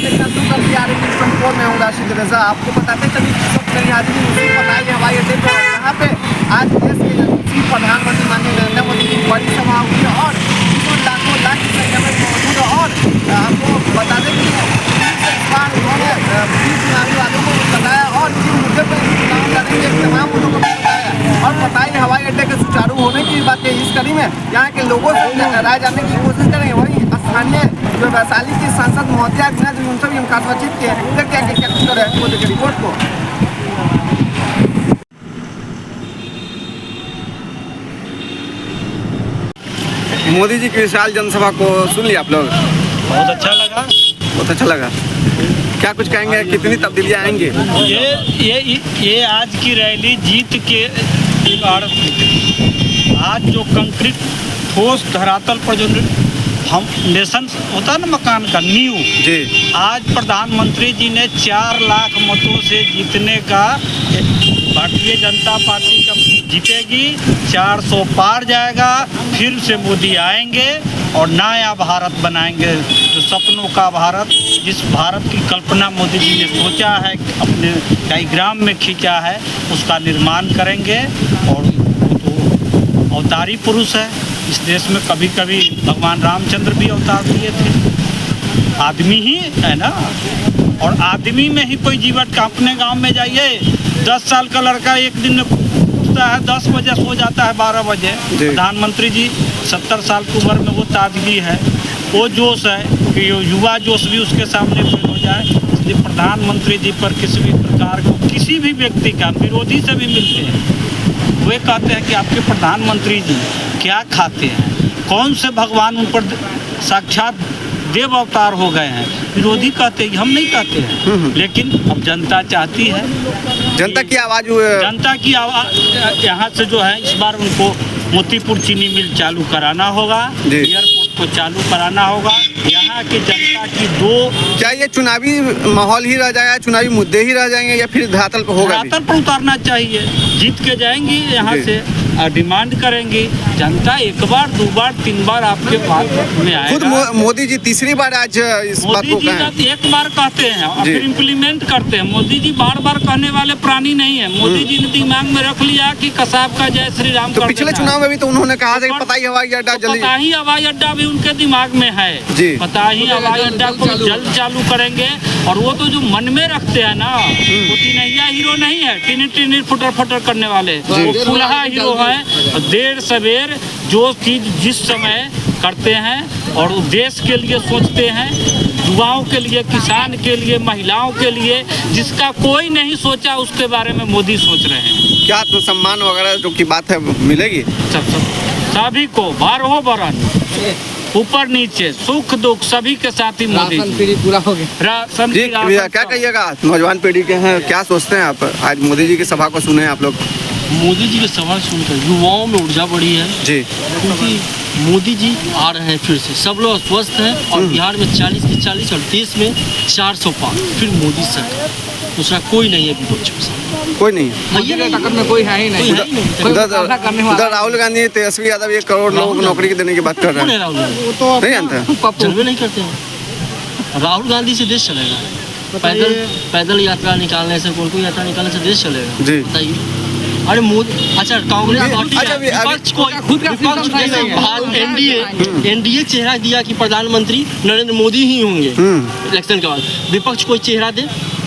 देखना शुरू कर दिया। RN24 में हूँ राशिद रजा। आपको बताते चलिए सब कहीं आज भी उसी बताइए हवाई अड्डे पर यहाँ पे आज देश के यशस्वी प्रधानमंत्री माननीय नरेंद्र मोदी की बड़ी सभा हुई है और इसमें लाखों लाख की संख्या में मौजूद है। और आपको बता दें कि इस बार उन्होंने 20 चुनावी वालों को बताया और जिन मुद्दे पर चुनाव लड़ेंगे तमाम मुद्दों को बताया और बताइए हवाई अड्डे के सुचारू होने की बातें इस कड़ी में यहाँ के लोगों से राय जानने की कोशिश करेंगे। वहीं स्थानीय जो वैशाली की सांसद महोदया जो उनसे भी हम खास बातचीत किए देखते हैं क्या कुछ रहे मोदी की रिपोर्ट को। मोदी जी की विशाल जनसभा को सुन लिया आप लोग? बहुत अच्छा लगा। बहुत अच्छा लगा। क्या कुछ कहेंगे, कितनी तब्दीलियाँ आएंगी? ये आज की रैली जीत के इबारत थी। आज जो कंक्रीट ठोस धरातल पर जो फाउंडेशन होता है ना मकान का नींव जी, आज प्रधानमंत्री जी ने 4 लाख मतों से जीतने का, भारतीय जनता पार्टी का जीतेगी, 400 पार जाएगा, फिर से मोदी आएंगे और नया भारत बनाएंगे। जो सपनों का भारत, जिस भारत की कल्पना मोदी जी ने सोचा है, अपने कई ग्राम में खींचा है, उसका निर्माण करेंगे। और तो अवतारी पुरुष है इस देश में। कभी कभी भगवान रामचंद्र भी अवतार लिए थे। आदमी ही है ना, और आदमी में ही कोई जीवन का। अपने गांव में जाइए, 10 साल का लड़का एक दिन में उठता है, 10 बजे सो जाता है 12 बजे। प्रधानमंत्री जी 70 साल की उम्र में वो ताजगी है, वो जोश है कि युवा जोश भी उसके सामने पेश हो जाए। इसलिए प्रधानमंत्री जी पर किसी भी प्रकार को, किसी भी व्यक्ति का, विरोधी से भी मिलते हैं, वे कहते हैं कि आपके प्रधानमंत्री जी क्या खाते हैं, कौन से भगवान उन पर साक्षात देव अवतार हो गए हैं। विरोधी कहते हैं, हम नहीं कहते हैं, लेकिन अब जनता चाहती है, जनता की आवाज़, जनता की आवाज़। यहाँ से जो है इस बार उनको मोतीपुर चीनी मिल चालू कराना होगा, एयरपोर्ट को चालू कराना होगा। यहाँ की जनता की क्या ये चुनावी माहौल ही रह जाएगा, चुनावी मुद्दे ही रह जाएंगे या फिर धरातल पर होगा? धरातल पर उतारना चाहिए। जीत के जाएंगी यहाँ से, डिमांड करेंगे। जनता 1 बार 2 बार 3 बार आपके पास में आएगा। खुद मोदी जी तीसरी बार आज इस बात को कहें। मोदी जी 1 बार कहते हैं और फिर इम्प्लीमेंट करते हैं। मोदी जी बार बार कहने वाले प्राणी नहीं है। मोदी जी ने दिमाग में रख लिया कि कसाब का जय श्री राम। तो पिछले चुनाव में भी तो उन्होंने कहा था कि पताही हवाई अड्डा जल्दी, पताही हवाई अड्डा भी उनके दिमाग में है जी। पताही हवाई अड्डा को जल्द चालू करेंगे। और वो तो जो मन में रखते हैं ना, वो टिनैया हीरो नहीं है, टिनी फुटर फुटर करने वाले, वो फुलहा हीरो है। देर सवेर जो चीज जिस समय करते हैं और देश के लिए सोचते हैं, युवाओं के लिए, किसान के लिए, महिलाओं के लिए, जिसका कोई नहीं सोचा उसके बारे में मोदी सोच रहे हैं। क्या तो सम्मान वगैरह जो की बात है मिलेगी सभी को, 12 बरन ऊपर नीचे, सुख दुख सभी के साथ ही मोदी जी पूरा हो गया। क्या कहिएगा नौजवान पीढ़ी के हैं, क्या सोचते हैं आप? आज मोदी जी की सभा को सुने आप लोग? मोदी जी के सवाल सुनकर युवाओं में ऊर्जा बढ़ी है जी, क्योंकि मोदी जी आ रहे हैं फिर से। सब लोग स्वस्थ हैं और बिहार में 40 के 40 और देश में 400 पार। फिर मोदी सरकार, दूसरा कोई नहीं है विपक्ष में, कोई नहीं है, टक्कर में कोई है ही नहीं। उधर राहुल गांधी, तेजस्वी यादव 1 करोड़ लोगों को नौकरी देने की बात कर रहे हैं। राहुल गांधी तो नहीं जानते, जनवे नहीं करते हैं। राहुल गांधी से देश चलेगा, पैदल यात्रा निकालने से, कोई यात्रा निकालने से देश चलेगा जी। बताइए। अरे मोदी, अच्छा कांग्रेस पार्टी विपक्ष को एनडीए चेहरा दिया कि प्रधानमंत्री नरेंद्र मोदी ही होंगे इलेक्शन के बाद। विपक्ष कोई चेहरा दे,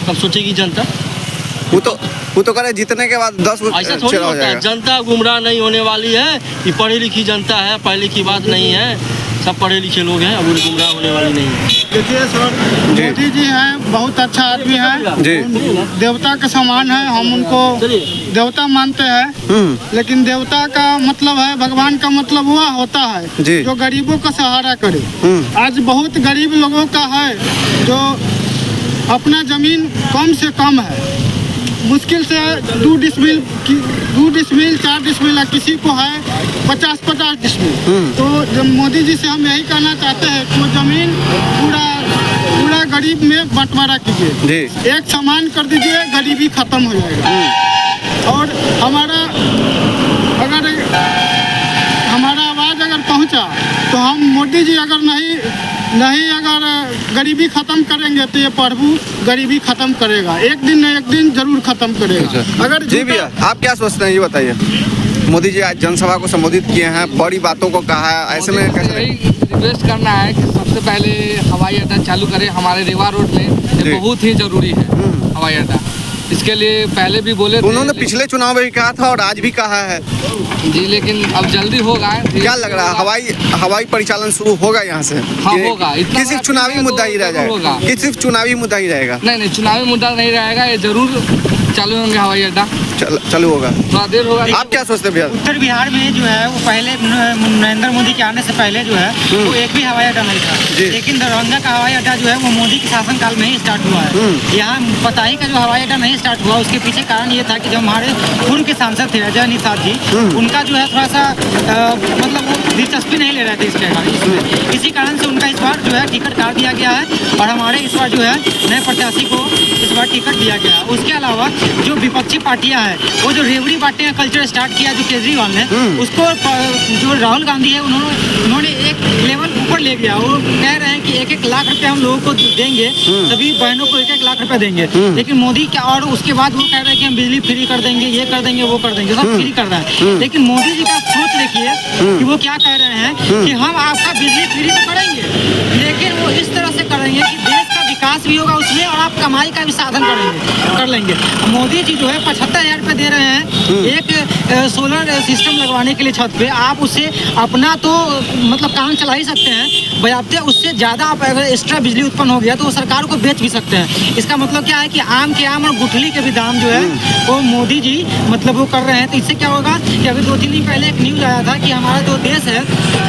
तब सोचेगी जनता। वो तो करे जीतने के बाद 10 ऐसा थोड़ी होता है। जनता गुमराह नहीं होने वाली है। ये पढ़ी लिखी जनता है, पहले की बात नहीं है। सब पढ़े लिखे लोग हैं, अब गुमराह होने वाली नहीं है। देखिए सर, मोदी जी हैं, बहुत अच्छा आदमी है, देवता के समान है। हम उनको देवता मानते हैं, लेकिन देवता का मतलब है, भगवान का मतलब हुआ होता है जो गरीबों का सहारा करे। आज बहुत गरीब लोगों का है जो अपना जमीन कम से कम है, मुश्किल से 2 डिसमिल 4 डिसमिल, किसी को है 50-50 डिसमिल। तो जब मोदी जी से हम यही कहना चाहते हैं कि वो जमीन पूरा गरीब में बंटवारा कीजिए, एक समान कर दीजिए, गरीबी खत्म हो जाएगा। और हमारा आवाज़ अगर पहुंचा तो हम मोदी जी अगर नहीं नहीं, अगर गरीबी खत्म करेंगे तो ये प्रभु गरीबी खत्म करेगा, एक दिन न एक दिन जरूर खत्म करेगा। अगर जी भैया, आप क्या सोचते हैं ये बताइए। मोदी जी आज जनसभा को संबोधित किए हैं, बड़ी बातों को कहा है, ऐसे में कैसे रिक्वेस्ट करना है कि सबसे पहले हवाई अड्डा चालू करें हमारे रेवा रोड में, ये बहुत ही जरूरी है हवाई अड्डा। इसके लिए पहले भी बोले थे, उन्होंने पिछले चुनाव में भी कहा था और आज भी कहा है जी, लेकिन अब जल्दी होगा। क्या लग रहा है हवाई परिचालन शुरू होगा यहाँ से? हाँ होगा, कि सिर्फ चुनावी मुद्दा ही रह जाएगा? कि सिर्फ चुनावी मुद्दा ही रहेगा? नहीं, चुनावी मुद्दा नहीं रहेगा, ये जरूर चालू होंगे हवाई अड्डा, चालू होगा, थोड़ा देर होगा। आप क्या सोचते हैं भैया? उत्तर बिहार में जो है वो पहले नरेंद्र मोदी के आने से पहले जो है वो एक भी हवाई अड्डा नहीं था, लेकिन दरभंगा का हवाई अड्डा जो है वो मोदी के शासनकाल में ही स्टार्ट हुआ है। यहाँ पताही का जो हवाई अड्डा नहीं स्टार्ट हुआ, उसके पीछे कारण ये था कि जो हमारे पूर्व के सांसद थे अजय निषाद जी, उनका जो है थोड़ा सा मतलब वो दिलचस्पी नहीं ले रहे थे इसके, इसी कारण से उनका इस बार जो है टिकट काट दिया गया है और हमारे इस बार जो है नए प्रत्याशी को इस बार टिकट दिया गया है। उसके अलावा जो विपक्षी पार्टियां हैं वो जो रेवड़ी बांटने का कल्चर स्टार्ट किया जो केजरीवाल ने, उसको जो राहुल गांधी है उन्होंने एक लेवल ऊपर ले गया। वो कह रहे हैं कि 1-1 लाख रुपए हम लोगों को देंगे, सभी बहनों को 1-1 लाख रुपए देंगे, लेकिन मोदी क्या, और उसके बाद वो कह रहे हैं कि हम बिजली फ्री कर देंगे, ये कर देंगे, वो कर देंगे, सब फ्री कर रहे हैं। लेकिन मोदी जी का सोच देखिए कि वो क्या कह रहे हैं कि हम आपका बिजली फ्री तो करेंगे, लेकिन वो इस तरह से करेंगे कि देश का विकास भी होगा उसमें और आप कमाई का भी साधन कर लेंगे। मोदी जी जो है 75,000 रुपये दे रहे हैं एक सोलर सिस्टम लगवाने के लिए छत पे, आप उससे अपना तो मतलब काम चला ही सकते हैं, बजाते उससे ज़्यादा आप अगर एक्स्ट्रा बिजली उत्पन्न हो गया तो वो सरकार को बेच भी सकते हैं। इसका मतलब क्या है कि आम के आम और गुठली के भी दाम जो है वो मोदी जी मतलब वो कर रहे हैं। तो इससे क्या होगा कि अभी 2-3 दिन पहले एक न्यूज़ आया था कि हमारा जो देश है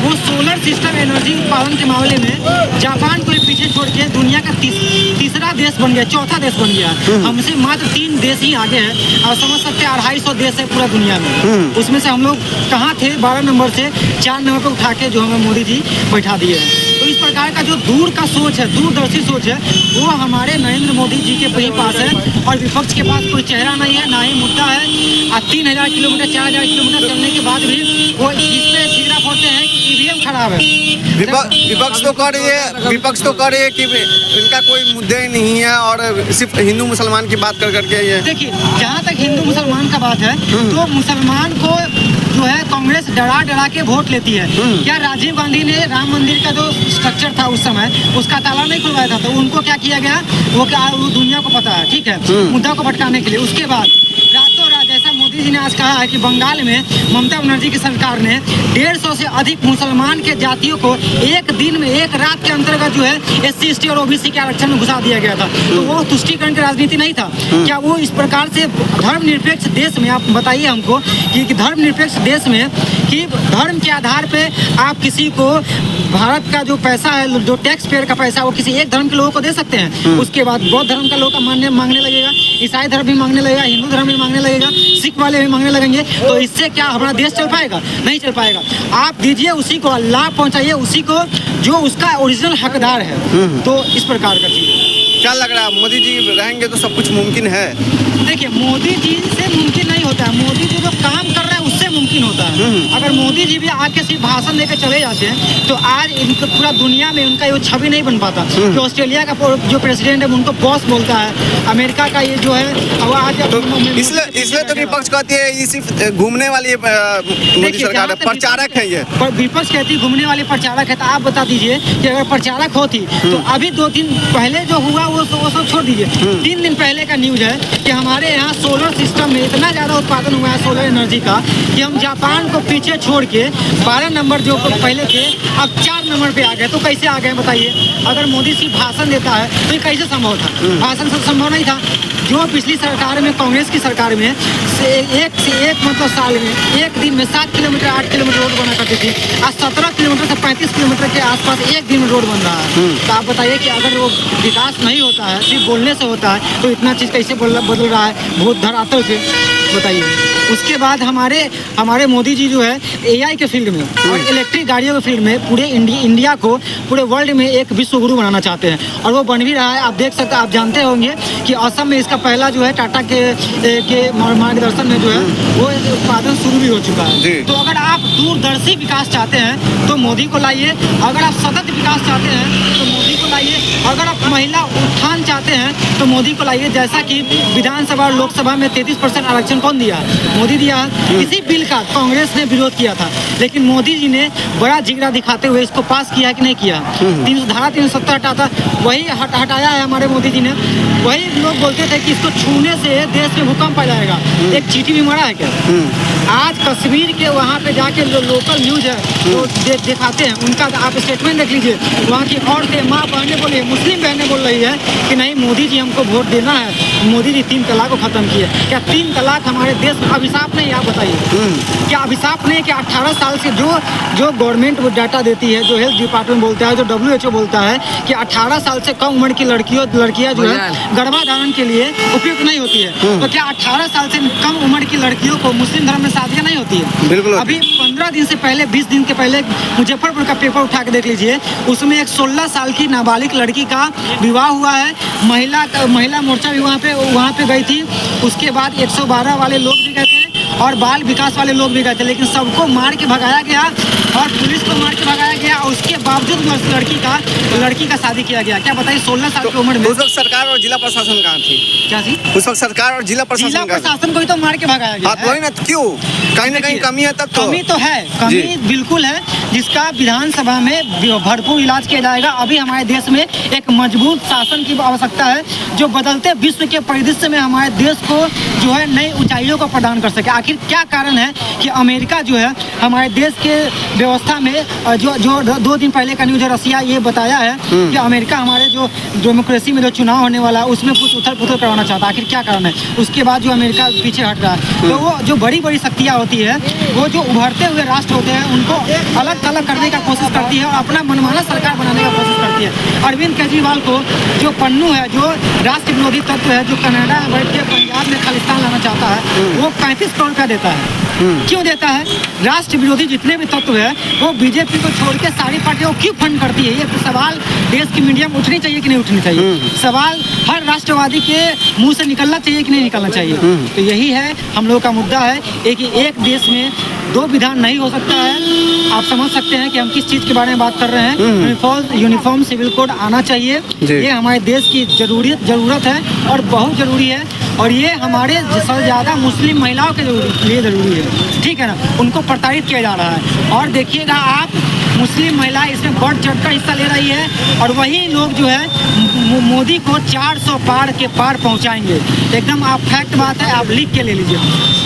वो सोलर सिस्टम एनर्जी उत्पादन के मामले में जापान को पीछे छोड़ के दुनिया का तीसरा देश बन गया, चौथा देश बन गया। हमसे मात्र 3 देश ही आगे हैं और समझ सकते हैं 250 देश है पूरा दुनिया में, उसमें से हम लोग कहाँ थे 12 नंबर से 4 नंबर पर उठा के जो हमें मोदी जी बैठा दिए हैं। तो इस प्रकार का जो दूर का सोच है, दूरदर्शी सोच है, वो हमारे नरेंद्र मोदी जी के ही पास है और विपक्ष के पास कोई चेहरा नहीं है, ना ही मुद्दा है। 3000 किलोमीटर 4000 किलोमीटर चलने के बाद भी वो इस पे ठिकरा फोड़ते हैं कि ईवीएम खराब है। विपक्ष तो कह रही है कि इनका कोई मुद्दे नहीं है और सिर्फ हिंदू मुसलमान की बात कर करके ये। देखिए, जहाँ तक हिंदू मुसलमान का बात है तो मुसलमान को जो है कांग्रेस डरा के वोट लेती है। क्या राजीव गांधी ने राम मंदिर का जो स्ट्रक्चर था उस समय उसका ताला नहीं खुलवाया था, तो उनको क्या किया गया वो दुनिया को पता है, ठीक है, मुद्दा को भटकाने के लिए। उसके बाद रातों रात जैसा मोदी जी ने आज कहा है कि बंगाल में ममता बनर्जी की सरकार ने 150 से अधिक मुसलमान के जातियों को एक दिन में एक रात के अंतर्गत जो है SC ST और OBC के आरक्षण में घुसा दिया गया था। तो वो तुष्टीकरण की राजनीति नहीं था क्या? वो इस प्रकार से धर्मनिरपेक्ष देश में आप बताइए हमको कि धर्मनिरपेक्ष देश में कि धर्म के आधार पे आप किसी को भारत का जो पैसा है, जो टैक्स पेयर का पैसा, वो किसी एक धर्म के लोगों को दे सकते हैं। उसके बाद बौद्ध धर्म का लोग मांगने लगेगा, ईसाई धर्म भी मांगने लगेगा, हिंदू धर्म भी मांगने लगेगा, सिख वाले भी मांगने लगेंगे। तो इससे क्या हमारा देश चल पाएगा? नहीं चल पाएगा। आप दीजिए उसी को, लाभ पहुंचाइए उसी को जो उसका ओरिजिनल हकदार है। तो इस प्रकार का चीज़ क्या लग रहा है? मोदी जी रहेंगे तो सब कुछ मुमकिन है? देखिए, मोदी जी से मुमकिन नहीं होता है, मोदी जी जो काम कर रहे हैं उससे मुमकिन होता है। अगर मोदी जी भी आके सिर्फ भाषण लेकर चले जाते हैं तो आज इनको पूरा दुनिया में उनका ये छवि नहीं बन पाता। कि ऑस्ट्रेलिया का जो प्रेसिडेंट है उनको बॉस बोलता है, अमेरिका का ये जो है अब आज इसलिए तो विपक्ष कहती है ये सिर्फ घूमने वाली मोदी सरकार है, प्रचारक है ये। विपक्ष कहती है घूमने वाली प्रचारक है। तो आप बता दीजिए कि अगर प्रचारक होती तो अभी 2 दिन पहले जो हुआ वो सब छोड़ दीजिए। 3 दिन पहले का न्यूज है कि हमारे यहाँ सोलर सिस्टम में इतना ज़्यादा उत्पादन हुआ है सोलर एनर्जी का कि हम जापान को पीछे छोड़ के 12 नंबर जो पहले थे अब 4 नंबर पे आ गए। तो कैसे आ गए बताइए? अगर मोदी सिर्फ भाषण देता है तो ये कैसे संभव था? भाषण से संभव नहीं था। जो पिछली सरकार में, कांग्रेस की सरकार में से एक मतलब साल में एक दिन में 7 किलोमीटर 8 किलोमीटर रोड बना करती थी, आज 17 किलोमीटर से 35 किलोमीटर के आसपास एक दिन में रोड बन रहा है। तो आप बताइए कि अगर वो विकास नहीं होता है, सिर्फ बोलने से होता है, तो इतना चीज़ कैसे बदल रहा है भूत धरातल पे? बताइए। उसके बाद हमारे मोदी जी जो है AI के फील्ड में और इलेक्ट्रिक गाड़ियों के फील्ड में पूरे इंडिया को पूरे वर्ल्ड में एक विश्व गुरु बनाना चाहते हैं और वो बन भी रहा है। आप देख सकते हैं, आप जानते होंगे कि असम में इसका पहला जो है टाटा के मार्गदर्शन मार्गदर्शन में जो है वो उत्पादन शुरू भी हो चुका जी। है। तो अगर आप दूरदर्शी विकास चाहते हैं तो मोदी को लाइए, अगर आप सतत विकास चाहते हैं तो मोदी को लाइए, अगर आप महिला उत्थान चाहते हैं तो मोदी को लाइए। जैसा कि विधानसभा और लोकसभा में 33% आरक्षण कौन दिया? मोदी दिया है। इसी बिल का कांग्रेस ने विरोध किया था, लेकिन मोदी जी ने बड़ा जिगरा दिखाते हुए इसको पास किया कि नहीं किया? धारा 370 हटाता, वही हटाया है हमारे मोदी जी ने। वही लोग बोलते थे कि इसको छूने से देश में भूकंप आ जाएगा, एक चींटी भी मरा है क्या? आज कश्मीर के वहाँ पे जाके जो लोकल न्यूज है वो दिखाते हैं, उनका आप स्टेटमेंट देख लीजिए। वहाँ की औरतें, माँ बहनें बोल रही है, मुस्लिम बहनें बोल रही है कि नहीं मोदी जी हमको वोट देना है, मोदी जी 3 तलाक को खत्म किए। क्या 3 तलाक हमारे देश में अभिशाप नहीं? आप बताइए, क्या अभिशाप नहीं? कि 18 साल से जो गवर्नमेंट वो डाटा देती है, जो हेल्थ डिपार्टमेंट बोलता है, जो WHO बोलता है कि 18 साल से कम उम्र की लड़कियां जो है गर्भाधारण के लिए उपयुक्त नहीं होती है। तो क्या 18 साल से कम उम्र की लड़कियों को मुस्लिम धर्म में शादियां नहीं होती है? बिल्कुल। अभी 15 दिन से पहले, 20 दिन के पहले मुजफ्फरपुर का पेपर उठा के देख लीजिए, उसमें एक 16 साल की नाबालिग लड़की का विवाह हुआ है। महिला मोर्चा भी वहाँ पे गई थी। उसके बाद 112 वाले लोग भी गए थे और बाल विकास वाले लोग भी गए थे, लेकिन सबको मार के भगाया गया और पुलिस को मार के भगाया गया। उसके बावजूद लड़की का शादी किया गया। क्या बताइए, 16 साल की उम्र में। उस वक्त सरकार और जिला प्रशासन कहाँ थी? क्या थी? उस वक्त सरकार और जिला प्रशासन को ही तो मार के भगाया गया है। वही ना, क्यों? कहीं ना कहीं कमी है तब तो। कमी तो है, कमी बिल्कुल है, जिसका विधानसभा में भरपूर इलाज किया जाएगा। अभी हमारे देश में एक मजबूत शासन की आवश्यकता है, जो बदलते विश्व के परिदृश्य में हमारे देश को जो है नई ऊंचाइयों को प्रदान कर सके। आखिर क्या कारण है कि अमेरिका जो है हमारे देश के व्यवस्था में जो 2 दिन पहले का न्यूज रसिया ये बताया है कि अमेरिका हमारे जो डेमोक्रेसी में जो चुनाव होने वाला है उसमें कुछ उथल पुथल करवाना चाहता है। आखिर क्या कारण है? उसके बाद जो अमेरिका पीछे हट रहा है, तो वो जो बड़ी बड़ी शक्तियाँ होती है, वो जो उभरते हुए राष्ट्र होते हैं उनको अलग थलग करने का कोशिश करती है और अपना मनमाना सरकार बनाने का कोशिश करती है। अरविंद केजरीवाल को जो पन्नू है, जो राष्ट्र विरोधी तत्व है, जो कनाडा में बैठ के पंजाब में खालिस्तान लाना चाहता है, वो 35 करोड़ का देता है। क्यों देता है? राष्ट्र विरोधी जितने भी तत्व है वो बीजेपी को छोड़ के सारी पार्टियों क्यों फंड करती है? ये सवाल देश की मीडिया में उठनी चाहिए कि नहीं उठनी चाहिए? सवाल हर राष्ट्रवादी के मुंह से निकलना चाहिए कि नहीं निकलना चाहिए? तो यही है हम लोगों का मुद्दा है, एक देश में 2 विधान नहीं हो सकता है। आप समझ सकते हैं कि हम किस चीज़ के बारे में बात कर रहे हैं। यूनिफॉर्म सिविल कोड आना चाहिए, ये हमारे देश की जरूरत है और बहुत ज़रूरी है, और ये हमारे सबसे ज़्यादा मुस्लिम महिलाओं के लिए ज़रूरी है। ठीक है ना? उनको प्रताड़ित किया जा रहा है और देखिएगा आप, मुस्लिम महिला इसमें बढ़ चढ़कर हिस्सा ले रही है और वही लोग जो है मोदी को 400 पार के पार पहुंचाएंगे। एकदम आप फैक्ट बात है, आप लिख के ले लीजिए।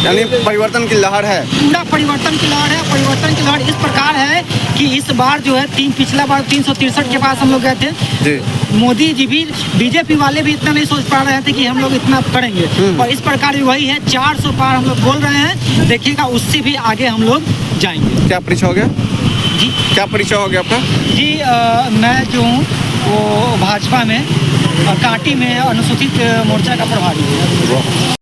यानी परिवर्तन की लहर है, पूरा परिवर्तन की लहर है। परिवर्तन की लहर इस प्रकार है कि इस बार जो है पिछला बार 363 के पास हम लोग गए थे जी। मोदी जी भी, बीजेपी वाले भी इतना नहीं सोच पा रहे थे कि हम लोग इतना करेंगे, और इस प्रकार वही है 400 पार हम लोग बोल रहे हैं। देखिएगा उससे भी आगे हम लोग जाएंगे। क्या परिचय हो गया जी? क्या परिचय हो गया आपका? जी मैं जो हूँ वो भाजपा में कांटी में अनुसूचित मोर्चा का प्रभारी हूँ।